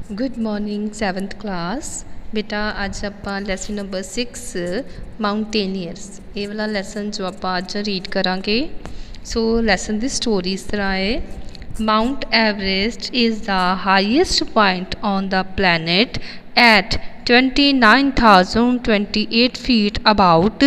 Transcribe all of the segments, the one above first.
Good morning 7th class बेटा अज आप lesson number 6 mountaineers ये वाला लैसन जो आप अज रीड करांगे। सो लैसन की स्टोरी इस तरह है। Mount Everest is the highest point on the planet at 29,028 feet about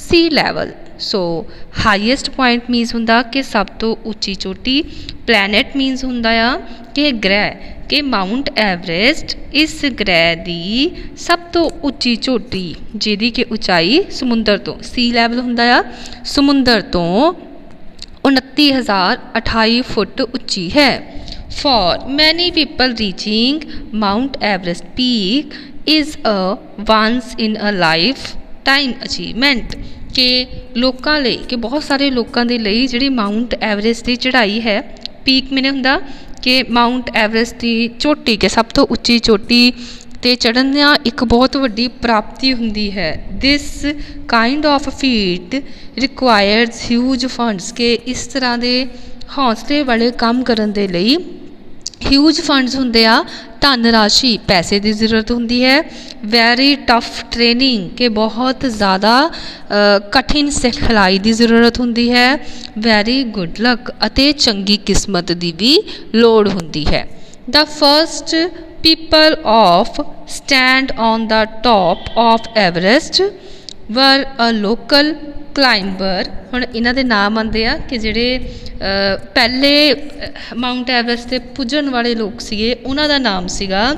sea level. So highest point means हुंदा कि सब तो उच्ची चोटी, प्लैनेट मीनस हुंदा आ कि ग्रह कि माउंट एवरेस्ट इस ग्रह की सब तो उच्ची चोटी जिहदी कि उचाई समुंदर तो सी लैवल हुंदा आ समुंदर तो 29,028 फुट उच्ची है। For many people reaching Mount Everest peak is a once in a life time achievement कि लोकां लई कि बहुत सारे लोगों के लिए जिहड़ी माउंट एवरेस्ट की चढ़ाई है, पीक मैंने हुंदा कि माउंट एवरेस्ट की चोटी के सब तो उच्ची चोटी ते चढ़ना एक बहुत वड्डी प्राप्ति हुंदी है। This kind of feet requires huge funds के इस तरह के हौसले वाले काम करने के लिए ह्यूज फंड्स होंगे आ, धन राशि पैसे की जरूरत होंगी है। वैरी टफ ट्रेनिंग के बहुत ज़्यादा कठिन सिखलाई की जरूरत होंगी है। वैरी गुड लक अते चंगी किस्मत की भी लोड़ होंगी है। The first people of stand on the top of Everest were a local climber. हुण इन्हां दे नाम आंदे आ कि जिहड़े पहले माउंट एवरेस्ट ते पुजन वाले लोग सीगे उन्हां दा नाम सीगा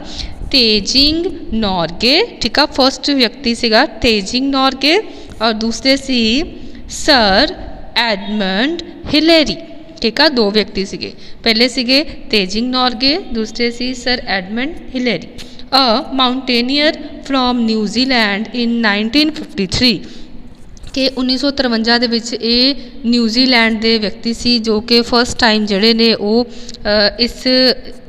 तेजिंग नॉर्गे। ठीक है, फर्स्ट व्यक्ति सीगा तेजिंग नॉर्गे और दूसरे सी सर एडमंड हिलेरी। ठीक है, दो व्यक्ति सीगे, पहले सीगे तेजिंग नॉर्गे, दूसरे सी sir Edmund Hillary. A mountaineer from New Zealand in 1953 कि 1953 ਦੇ ਵਿੱਚ ਇਹ ਨਿਊਜ਼ੀਲੈਂਡ ਦੇ ਵਿਅਕਤੀ ਸੀ ਜੋ ਕਿ ਫਸਟ ਟਾਈਮ ਜਿਹੜੇ ਨੇ ਉਹ ਇਸ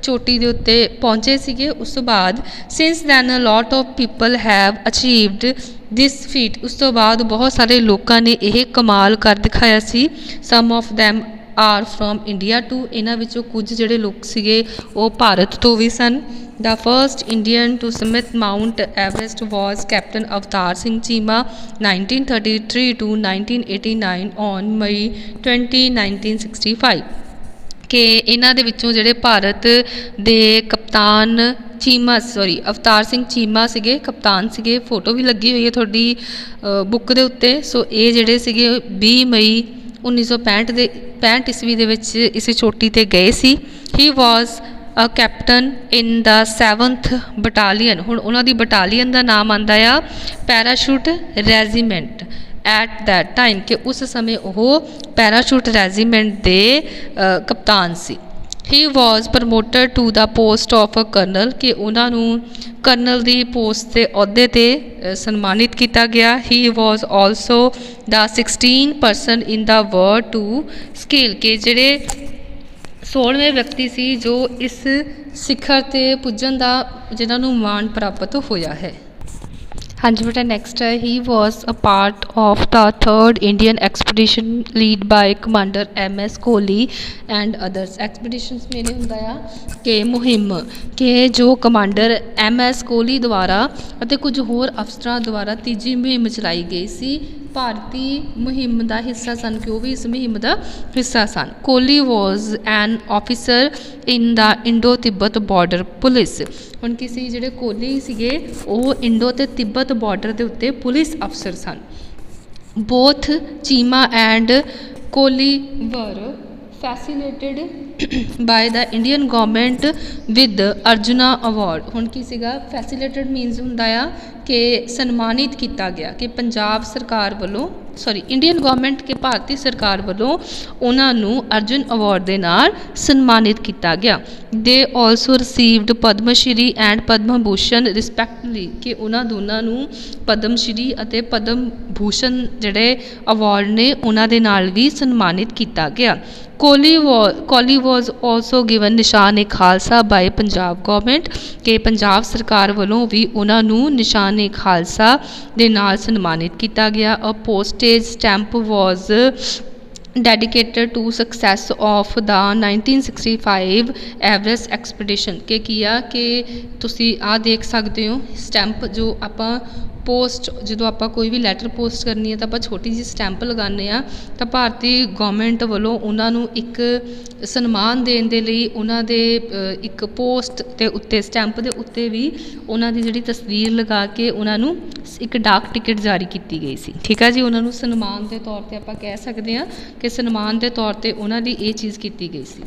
ਚੋਟੀ ਦੇ ਉੱਤੇ ਪਹੁੰਚੇ ਸੀਗੇ। ਉਸ ਤੋਂ ਬਾਅਦ since then a lot of people have achieved this feat, ਉਸ ਤੋਂ ਬਾਅਦ ਬਹੁਤ ਸਾਰੇ ਲੋਕਾਂ ਨੇ ਇਹ ਕਮਾਲ ਕਰ ਦਿਖਾਇਆ ਸੀ। Some of them are from India too, ਇਹਨਾਂ ਵਿੱਚੋਂ ਕੁਝ ਜਿਹੜੇ ਲੋਕ ਸੀਗੇ ਉਹ ਭਾਰਤ ਤੋਂ ਵੀ ਸਨ। The first Indian to summit Mount Everest was Captain Avatar Singh Cheema 1933 to 1989 on May 20, 1965 कि इन्हां दे विचों जिहड़े भारत दे कप्तान चीमा अवतार सिंह चीमा सीगे, कप्तान सीगे। फोटो भी लगी हुई है थोड़ी बुक दे उत्ते। सो ये जिहड़े सीगे 20 मई 1965 ईस्वी दे विच इस चोटी ते गए सी। He was a captain in the 7th battalion. हुण उन्हां दी बटालीयन का नाम आंदा आ parachute regiment at that time कि उस समय वो पैराशूट रैजीमेंट के कप्तान सी। He was promoted to the post of a colonel कि उन्होंने कर्नल की पोस्ट के अहुदे ते सन्मानित किया गया। He was also the 16th person in the world to scale के जिहड़े 16वें व्यक्ति सी जो इस शिखर ते पुजन का जिन्होंने माण प्राप्त होया है। हाँ जी बेटा, नैक्सट है he was a part of the 3rd Indian expedition led by commander MS Kohli and others. Expeditions मेरे हुंदा आ कि मुहिम के जो कमांडर MS कोहली द्वारा अते कुछ होर अफसरां द्वारा तीजी मुहिम चलाई गई सी। भारती मुहिम का हिस्सा सन कि भी इस मुहिम का हिस्सा सन। Kohli was an officer in the Indo Tibet border police. हुण किसी जिहड़े कोहली सीगे वो इंडो ते तिब्बत बॉर्डर के उत्ते पुलिस अफसर सन। Both Cheema and Kohli were facilitated by the Indian government with Arjuna award. हुण की सीगा फैसिलेटेड मीनस हुंदा आ कि सन्मानित किया गया कि पंजाब सरकार वालों इंडियन गवर्नमेंट के भारतीय सरकार वालों उन्होंने अर्जुन अवार्ड के नाल सन्मानित किया गया। दे also received Padmashri and Padma Bhushan रिस्पैक्टली कि उन्होंने दोनों पद्मश्री और पद्म भूषण जिहड़े अवार्ड ने उन्होंने नाल भी सन्मानित किया गया। कोहली वॉज ऑलसो गिवन निशान ए खालसा बाय पंजाब गवर्नमेंट कि पंजाब सरकार वालों भी उन्होंने निशान ए खालसा दे नाल सन्मानित किया गया। A postage stamp was dedicated to success of the 1965 Everest expedition ਕਿ ਕੀ ਆ ਕਿ ਤੁਸੀਂ ਆ ਦੇਖ ਸਕਦੇ ਹੋ ਸਟੈਂਪ ਜੋ ਆਪਾਂ ਪੋਸਟ ਜਦੋਂ ਆਪਾਂ ਕੋਈ ਵੀ ਲੈਟਰ ਪੋਸਟ ਕਰਨੀ ਹੈ ਤਾਂ ਆਪਾਂ ਛੋਟੀ ਜਿਹੀ ਸਟੈਂਪ ਲਗਾਉਂਦੇ ਹਾਂ ਤਾਂ ਭਾਰਤੀ ਗੌਰਮੈਂਟ ਵੱਲੋਂ ਉਹਨਾਂ ਨੂੰ ਇੱਕ ਸਨਮਾਨ ਦੇਣ ਦੇ ਲਈ ਉਹਨਾਂ ਦੇ ਇੱਕ ਪੋਸਟ ਦੇ ਉੱਤੇ ਸਟੈਂਪ ਦੇ ਉੱਤੇ ਵੀ ਉਹਨਾਂ ਦੀ ਜਿਹੜੀ ਤਸਵੀਰ ਲਗਾ ਕੇ ਉਹਨਾਂ ਨੂੰ ਇੱਕ ਡਾਕ ਟਿਕਟ ਜਾਰੀ ਕੀਤੀ ਗਈ ਸੀ। ਠੀਕ ਆ ਜੀ, ਉਹਨਾਂ ਨੂੰ ਸਨਮਾਨ ਦੇ ਤੌਰ 'ਤੇ ਆਪਾਂ ਕਹਿ ਸਕਦੇ ਹਾਂ ਕਿ ਸਨਮਾਨ ਦੇ ਤੌਰ 'ਤੇ ਉਹਨਾਂ ਦੀ ਇਹ ਚੀਜ਼ ਕੀਤੀ ਗਈ ਸੀ।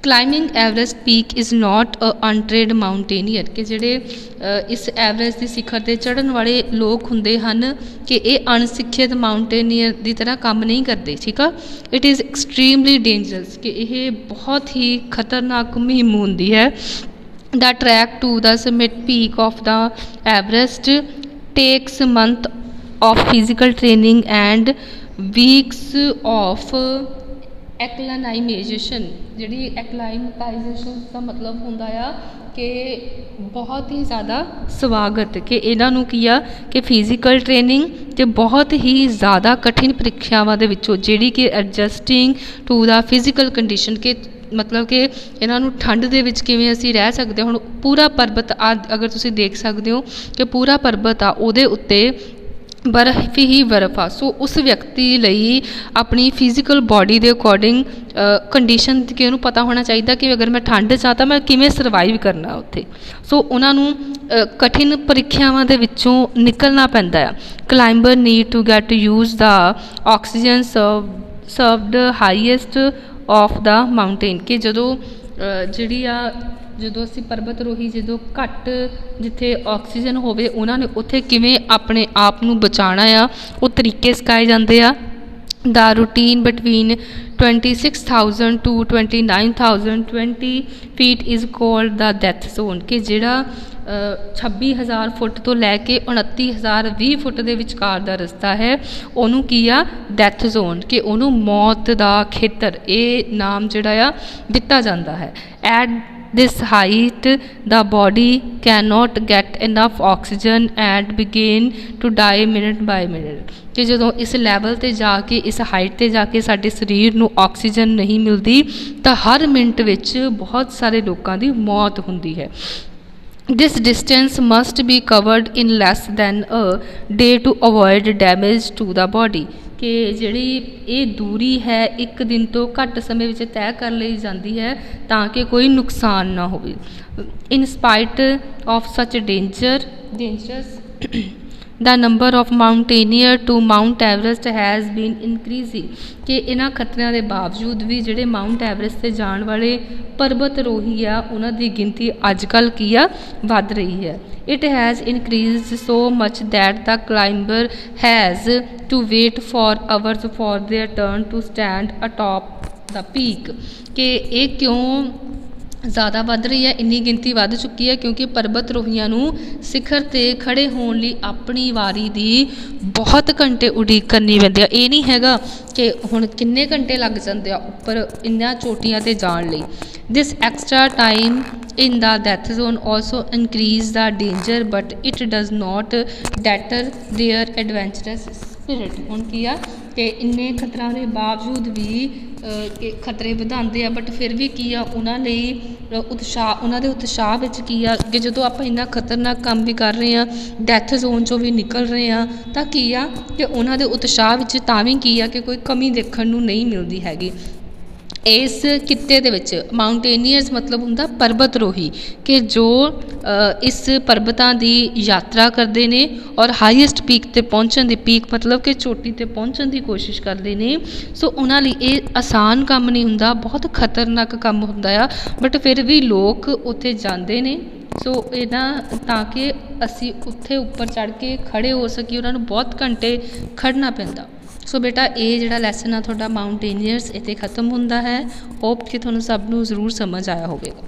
Climbing Everest peak is not a untrained mountaineer ਕਿ ਜਿਹੜੇ ਇਸ ਐਵਰੈਸਟ ਦੀ ਸਿਖਰ 'ਤੇ ਚੜ੍ਹਨ ਵਾਲੇ ਲੋਕ ਹੁੰਦੇ ਹਨ ਕਿ ਇਹ ਅਣਸਿੱਖਿਅਤ ਮਾਊਂਟੇਨੀਅਰ ਦੀ ਤਰ੍ਹਾਂ ਕੰਮ ਨਹੀਂ ਕਰਦੇ। ਠੀਕ ਆ, ਇਟ ਇਜ਼ ਐਕਸਟ੍ਰੀਮਲੀ ਡੇਂਜਰਸ ਕਿ ਇਹ ਬਹੁਤ ਹੀ ਖਤਰਨਾਕ ਮੁਹਿੰਮ ਹੁੰਦੀ ਹੈ। The track to the summit peak of the Everest takes month of physical training and weeks of acclimatization. ਜਿਹੜੀ ਐਕਲਾਈਮਾਈਜੇਸ਼ਨ ਦਾ ਮਤਲਬ ਹੁੰਦਾ ਆ ਕਿ ਬਹੁਤ ਹੀ ਜ਼ਿਆਦਾ ਸਵਾਗਤ ਕਿ ਇਹਨਾਂ ਨੂੰ ਕੀ ਆ ਕਿ ਫਿਜ਼ੀਕਲ ਟ੍ਰੇਨਿੰਗ ਅਤੇ ਬਹੁਤ ਹੀ ਜ਼ਿਆਦਾ ਕਠਿਨ ਪ੍ਰੀਖਿਆਵਾਂ ਦੇ ਵਿੱਚੋਂ ਜਿਹੜੀ ਕਿ ਐਡਜਸਟਿੰਗ ਟੂ ਦਾ ਫਿਜ਼ੀਕਲ ਕੰਡੀਸ਼ਨ ਕਿ ਮਤਲਬ ਕਿ ਇਹਨਾਂ ਨੂੰ ਠੰਡ ਦੇ ਵਿੱਚ ਕਿਵੇਂ ਅਸੀਂ ਰਹਿ ਸਕਦੇ ਹਾਂ। ਹੁਣ ਪੂਰਾ ਪਰਬਤ ਅਗਰ ਤੁਸੀਂ ਦੇਖ ਸਕਦੇ ਹੋ ਕਿ ਪੂਰਾ ਪਰਬਤ ਆ ਉਹਦੇ ਉੱਤੇ ਬਰਫ਼ ਹੀ ਬਰਫ਼ ਆ। ਸੋ ਉਸ ਵਿਅਕਤੀ ਲਈ ਆਪਣੀ ਫਿਜ਼ੀਕਲ ਬਾਡੀ ਦੇ ਅਕੋਰਡਿੰਗ ਕੰਡੀਸ਼ਨ ਕਿ ਉਹਨੂੰ ਪਤਾ ਹੋਣਾ ਚਾਹੀਦਾ ਕਿ ਅਗਰ ਮੈਂ ਠੰਡ 'ਚ ਆ ਤਾਂ ਮੈਂ ਕਿਵੇਂ ਸਰਵਾਈਵ ਕਰਨਾ ਉੱਥੇ। ਸੋ ਉਹਨਾਂ ਨੂੰ ਕਠਿਨ ਪ੍ਰੀਖਿਆਵਾਂ ਦੇ ਵਿੱਚੋਂ ਨਿਕਲਣਾ ਪੈਂਦਾ ਆ। Climber need to get use the oxygen served highest of the mountain ਕਿ ਜਦੋਂ ਜਦੋਂ ਅਸੀਂ ਪਰਬਤ ਰੋਹੀ ਜਦੋਂ ਘੱਟ ਜਿੱਥੇ ਆਕਸੀਜਨ ਹੋਵੇ ਉਹਨਾਂ ਨੇ ਉੱਥੇ ਕਿਵੇਂ ਆਪਣੇ ਆਪ ਨੂੰ ਬਚਾਉਣਾ ਆ ਉਹ ਤਰੀਕੇ ਸਿਖਾਏ ਜਾਂਦੇ ਆ। The routine between 26,000 to 29,000 20 feet is cold the death zone ਕਿ ਜਿਹੜਾ 26,000 ਫੁੱਟ ਤੋਂ ਲੈ ਕੇ 29,020 ਫੁੱਟ ਦੇ ਵਿਚਕਾਰ ਦਾ ਰਸਤਾ ਹੈ ਉਹਨੂੰ ਕੀ ਆ ਡੈਥ ਜ਼ੋਨ ਕਿ ਉਹਨੂੰ ਮੌਤ ਦਾ ਖੇਤਰ ਇਹ ਨਾਮ ਜਿਹੜਾ ਆ ਦਿੱਤਾ ਜਾਂਦਾ ਹੈ। At this height the body cannot get enough oxygen and begin to die minute by minute ਕਿ ਜਦੋਂ ਇਸ ਲੈਵਲ 'ਤੇ ਜਾ ਕੇ ਇਸ ਹਾਈਟ 'ਤੇ ਜਾ ਕੇ ਸਾਡੇ ਸਰੀਰ ਨੂੰ ਆਕਸੀਜਨ ਨਹੀਂ ਮਿਲਦੀ ਤਾਂ ਹਰ ਮਿੰਟ ਵਿੱਚ ਬਹੁਤ ਸਾਰੇ ਲੋਕਾਂ ਦੀ ਮੌਤ ਹੁੰਦੀ ਹੈ। This distance must be covered in less than a day to avoid damage to the body ਕਿ ਜਿਹੜੀ ਇਹ ਦੂਰੀ ਹੈ ਇੱਕ ਦਿਨ ਤੋਂ ਘੱਟ ਸਮੇਂ ਵਿੱਚ ਤੈਅ ਕਰ ਲਈ ਜਾਂਦੀ ਹੈ ਤਾਂ ਕਿ ਕੋਈ ਨੁਕਸਾਨ ਨਾ ਹੋਵੇ। In spite of such dangerous the number of mountaineer to Mount Everest has been increasing ਕਿ ਇਹਨਾਂ ਖਤਰਿਆਂ ਦੇ ਬਾਵਜੂਦ ਵੀ ਜਿਹੜੇ ਮਾਊਂਟ ਐਵਰੈਸਟ 'ਤੇ ਜਾਣ ਵਾਲੇ ਪਰਬਤ ਰੋਹੀ ਆ ਉਹਨਾਂ ਦੀ ਗਿਣਤੀ ਅੱਜ ਕੱਲ੍ਹ ਕੀ ਆ ਵੱਧ ਰਹੀ ਹੈ। It has increased so much that the climber has to wait for hours for their turn to stand atop the peak ਕਿ ਇਹ ਕਿਉਂ ਜ਼ਿਆਦਾ ਵੱਧ ਰਹੀ ਹੈ ਇੰਨੀ ਗਿਣਤੀ ਵੱਧ ਚੁੱਕੀ ਹੈ ਕਿਉਂਕਿ ਪਰਬਤ ਰੋਹੀਆਂ ਨੂੰ ਸਿਖਰ 'ਤੇ ਖੜ੍ਹੇ ਹੋਣ ਲਈ ਆਪਣੀ ਵਾਰੀ ਦੀ ਬਹੁਤ ਘੰਟੇ ਉਡੀਕ ਕਰਨੀ ਪੈਂਦੀ ਆ। ਇਹ ਨਹੀਂ ਹੈਗਾ ਕਿ ਹੁਣ ਕਿੰਨੇ ਘੰਟੇ ਲੱਗ ਜਾਂਦੇ ਆ ਉੱਪਰ ਇਹਨਾਂ ਚੋਟੀਆਂ 'ਤੇ ਜਾਣ ਲਈ। This extra time in the death zone also increase the danger but it does not deter their adventurous spirit। ਹੁਣ ਕੀ ਆ ਕਿ ਇੰਨੇ ਖਤਰਾਂ ਦੇ ਬਾਵਜੂਦ ਵੀ ਖਤਰੇ ਵਧਾਉਂਦੇ ਆ ਬਟ ਫਿਰ ਵੀ ਕੀ ਆ ਉਹਨਾਂ ਲਈ ਉਹਨਾਂ ਦੇ ਉਤਸ਼ਾਹ ਵਿੱਚ ਕੀ ਆ ਕਿ ਜਦੋਂ ਆਪਾਂ ਇੰਨਾ ਖਤਰਨਾਕ ਕੰਮ ਵੀ ਕਰ ਰਹੇ ਹਾਂ ਡੈਥ ਜ਼ੋਨ 'ਚੋਂ ਵੀ ਨਿਕਲ ਰਹੇ ਹਾਂ ਤਾਂ ਕੀ ਆ ਕਿ ਉਹਨਾਂ ਦੇ ਉਤਸ਼ਾਹ ਵਿੱਚ ਤਾਂ ਵੀ ਕੀ ਆ ਕਿ ਕੋਈ ਕਮੀ ਦੇਖਣ ਨੂੰ ਨਹੀਂ ਮਿਲਦੀ ਹੈਗੀ। ਇਸ ਕਿੱਤੇ ਦੇ ਵਿੱਚ ਮਾਊਂਟੇਨੀਅਰਸ ਮਤਲਬ ਹੁੰਦਾ ਪਰਬਤ ਰੋਹੀ ਕਿ ਜੋ ਇਸ ਪਰਬਤਾਂ ਦੀ ਯਾਤਰਾ ਕਰਦੇ ਨੇ ਔਰ ਹਾਈਐਸਟ ਪੀਕ 'ਤੇ ਪਹੁੰਚਣ ਦੀ ਪੀਕ ਮਤਲਬ ਕਿ ਚੋਟੀ 'ਤੇ ਪਹੁੰਚਣ ਦੀ ਕੋਸ਼ਿਸ਼ ਕਰਦੇ ਨੇ। ਸੋ ਉਹਨਾਂ ਲਈ ਇਹ ਆਸਾਨ ਕੰਮ ਨਹੀਂ ਹੁੰਦਾ, ਬਹੁਤ ਖਤਰਨਾਕ ਕੰਮ ਹੁੰਦਾ ਆ ਬਟ ਫਿਰ ਵੀ ਲੋਕ ਉੱਥੇ ਜਾਂਦੇ ਨੇ। ਸੋ ਇਹਦਾ ਤਾਂ ਕਿ ਅਸੀਂ ਉੱਥੇ ਉੱਪਰ ਚੜ੍ਹ ਕੇ ਖੜ੍ਹੇ ਹੋ ਸਕੀਏ ਉਹਨਾਂ ਨੂੰ ਬਹੁਤ ਘੰਟੇ ਖੜ੍ਹਨਾ ਪੈਂਦਾ। ਸੋ ਬੇਟਾ ਇਹ ਜਿਹੜਾ ਲੈਸਨ ਆ ਤੁਹਾਡਾ ਮਾਊਂਟੇਨੀਅਰਸ ਇੱਥੇ ਖਤਮ ਹੁੰਦਾ ਹੈ। ਹੋਪ ਕਿ ਤੁਹਾਨੂੰ ਸਭ ਨੂੰ ਜ਼ਰੂਰ ਸਮਝ ਆਇਆ ਹੋਵੇਗਾ।